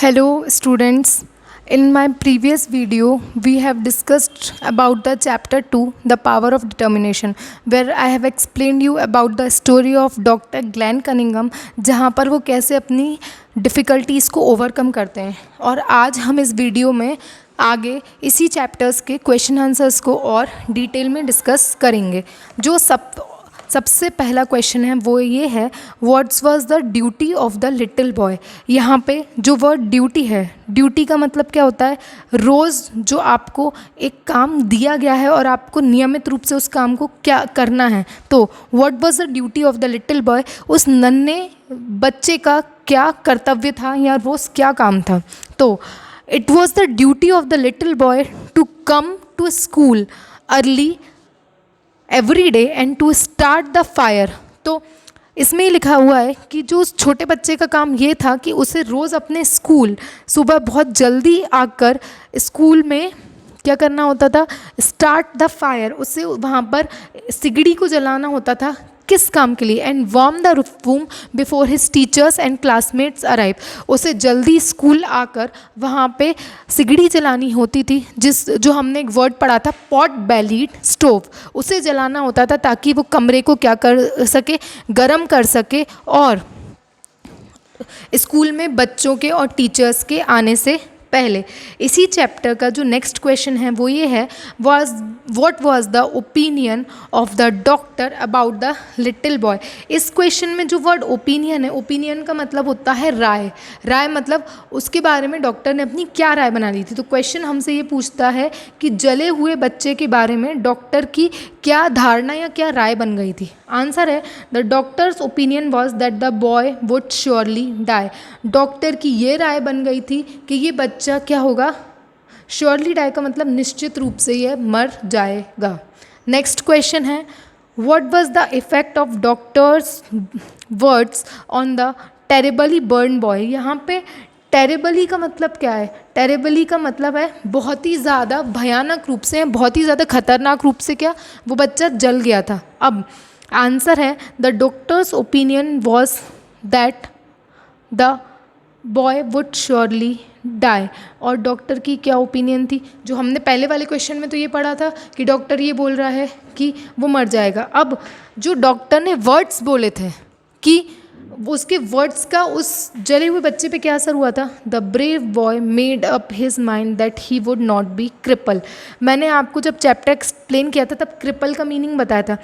Hello students, in my previous video we have discussed about the chapter 2 the power of determination where I have explained you about the story of Dr. Glenn Cunningham जहाँ पर वो कैसे अपनी difficulties को overcome करते हैं। और आज हम इस वीडियो में आगे इसी चैप्टर्स के क्वेश्चन आंसर्स को और डिटेल में डिस्कस करेंगे। जो सबसे पहला क्वेश्चन है वो ये है, what's was the duty of the little boy. यहाँ पे जो वर्ड ड्यूटी है, ड्यूटी का मतलब क्या होता है, रोज़ जो आपको एक काम दिया गया है और आपको नियमित रूप से उस काम को क्या करना है। तो what was the duty of the little boy, उस नन्हे बच्चे का क्या कर्तव्य था या रोज़ क्या काम था। तो it was the duty of the little boy to come to school early every day and to start the fire. तो इसमें ही लिखा हुआ है कि जो उस छोटे बच्चे का काम ये था कि उसे रोज़ अपने स्कूल सुबह बहुत जल्दी आकर स्कूल में क्या करना होता था, स्टार्ट द फायर, उसे वहाँ पर सिगड़ी को जलाना होता था। किस काम के लिए, and warm the room before his teachers and classmates arrive. उसे जल्दी स्कूल आकर वहाँ पे सिगड़ी जलानी होती थी, जो हमने एक वर्ड पढ़ा था पॉट बेलीड स्टोव, उसे जलाना होता था ताकि वो कमरे को क्या कर सके, गर्म कर सके और स्कूल में बच्चों के और टीचर्स के आने से पहले। इसी चैप्टर का जो नेक्स्ट क्वेश्चन है वो ये है, what was the opinion of the doctor about the little boy. इस क्वेश्चन में जो वर्ड ओपिनियन है, ओपिनियन का मतलब होता है राय। राय मतलब उसके बारे में डॉक्टर ने अपनी क्या राय बना ली थी। तो क्वेश्चन हमसे ये पूछता है कि जले हुए बच्चे के बारे में डॉक्टर की क्या धारणा या क्या राय बन गई थी। आंसर है, the doctor's opinion was that the boy would surely die. Doctor की ये राय बन गई थी कि ये बच्चा क्या होगा, श्योरली डाई का मतलब निश्चित रूप से यह मर जाएगा। नेक्स्ट क्वेश्चन है, what was the effect of doctors words on the terribly burn boy. यहाँ पे टेरिबली का मतलब क्या है, टेरिबली का मतलब है बहुत ही ज़्यादा भयानक रूप से, बहुत ही ज़्यादा खतरनाक रूप से क्या वो बच्चा जल गया था। अब आंसर है, the doctor's opinion was that the boy would surely die. और डॉक्टर की क्या ओपिनियन थी, जो हमने पहले वाले क्वेश्चन में तो ये पढ़ा था कि डॉक्टर ये बोल रहा है कि वो मर जाएगा। अब जो डॉक्टर ने वर्ड्स बोले थे कि उसके वर्ड्स का उस जले हुए बच्चे पे क्या असर हुआ था, the brave boy made up his mind that he would not be cripple. मैंने आपको जब चैप्टर एक्सप्लेन किया था तब क्रिपल का मीनिंग बताया था।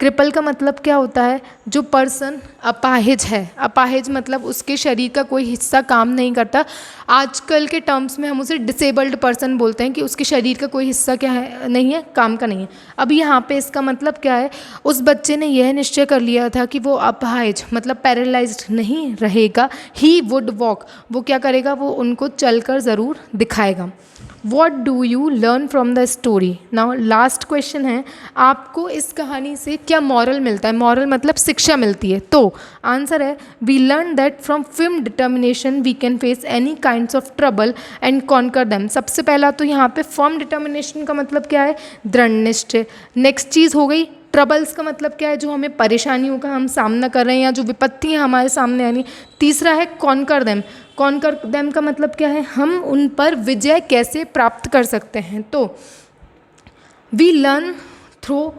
क्रिपल का मतलब क्या होता है, जो पर्सन अपाहिज है। अपाहिज मतलब उसके शरीर का कोई हिस्सा काम नहीं करता। आजकल के टर्म्स में हम उसे डिसेबल्ड पर्सन बोलते हैं कि उसके शरीर का कोई हिस्सा क्या है, नहीं है, काम का नहीं है। अब यहाँ पे इसका मतलब क्या है, उस बच्चे ने यह निश्चय कर लिया था कि वो अपाहिज मतलब पैरालाइज्ड नहीं रहेगा। ही वुड वॉक, वो क्या करेगा, वो उनको चलकर ज़रूर दिखाएगा। What do you learn from the story. Now last question है, आपको इस कहानी से क्या मॉरल मिलता है। मॉरल मतलब शिक्षा मिलती है। तो आंसर है, we learn that from firm determination we can face any kinds of trouble and conquer them. सबसे पहला तो यहाँ पे फर्म डिटर्मिनेशन का मतलब क्या है, दृढ़ निश्चय। नेक्स्ट चीज़ हो गई ट्रबल्स का मतलब क्या है, जो हमें परेशानियों का हम सामना कर रहे हैं या जो विपत्तियाँ हमारे सामने आनी। तीसरा है कॉन्कर दैम। कॉन्कर दैम का मतलब क्या है, हम उन पर विजय कैसे प्राप्त कर सकते हैं। तो we learn through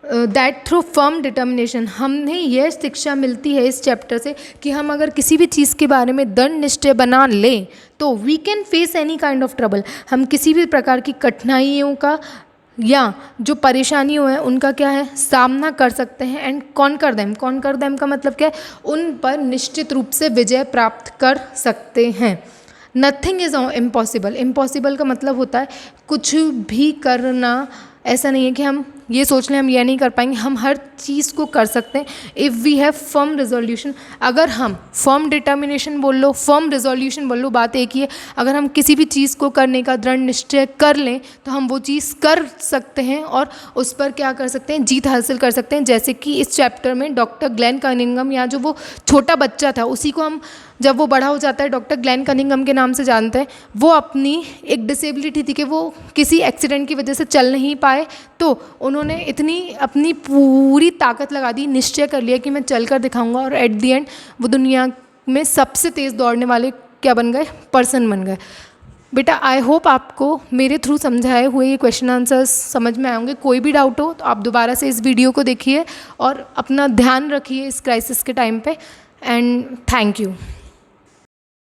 that through firm determination. हमने यह शिक्षा मिलती है इस चैप्टर से कि हम अगर किसी भी चीज़ के बारे में दृढ़ निश्चय बना लें तो we can face any kind of trouble. हम किसी भी प्रकार की कठिनाइयों का या जो परेशानियों है उनका क्या है, सामना कर सकते हैं। And conquer them, conquer them का मतलब क्या है, उन पर निश्चित रूप से विजय प्राप्त कर सकते हैं। Nothing is impossible. इम्पॉसिबल का मतलब होता है कुछ भी करना। ऐसा नहीं है कि हम ये सोच लें हम ये नहीं कर पाएंगे, हम हर चीज़ को कर सकते हैं if we have firm resolution. अगर हम फर्म डिटर्मिनेशन बोल लो, फर्म रिजोल्यूशन बोल लो, बात एक ही है। अगर हम किसी भी चीज़ को करने का दृढ़ निश्चय कर लें तो हम वो चीज़ कर सकते हैं और उस पर क्या कर सकते हैं, जीत हासिल कर सकते हैं। जैसे कि इस चैप्टर में डॉक्टर ग्लेन कनिंघम या जो वो छोटा बच्चा था उसी को हम जब वो बड़ा हो जाता है डॉक्टर ग्लेन कनिंघम के नाम से जानते हैं। वो अपनी एक डिसेबिलिटी थी कि वो किसी एक्सीडेंट की वजह से चल नहीं पाए, तो उन्होंने इतनी अपनी पूरी ताकत लगा दी, निश्चय कर लिया कि मैं चल कर दिखाऊंगा और एट दी एंड वो दुनिया में सबसे तेज़ दौड़ने वाले क्या बन गए, पर्सन बन गए। बेटा आई होप आपको मेरे थ्रू समझाए हुए ये क्वेश्चन आंसर्स समझ में आएंगे। कोई भी डाउट हो तो आप दोबारा से इस वीडियो को देखिए और अपना ध्यान रखिए इस क्राइसिस के टाइम पे। And thank you.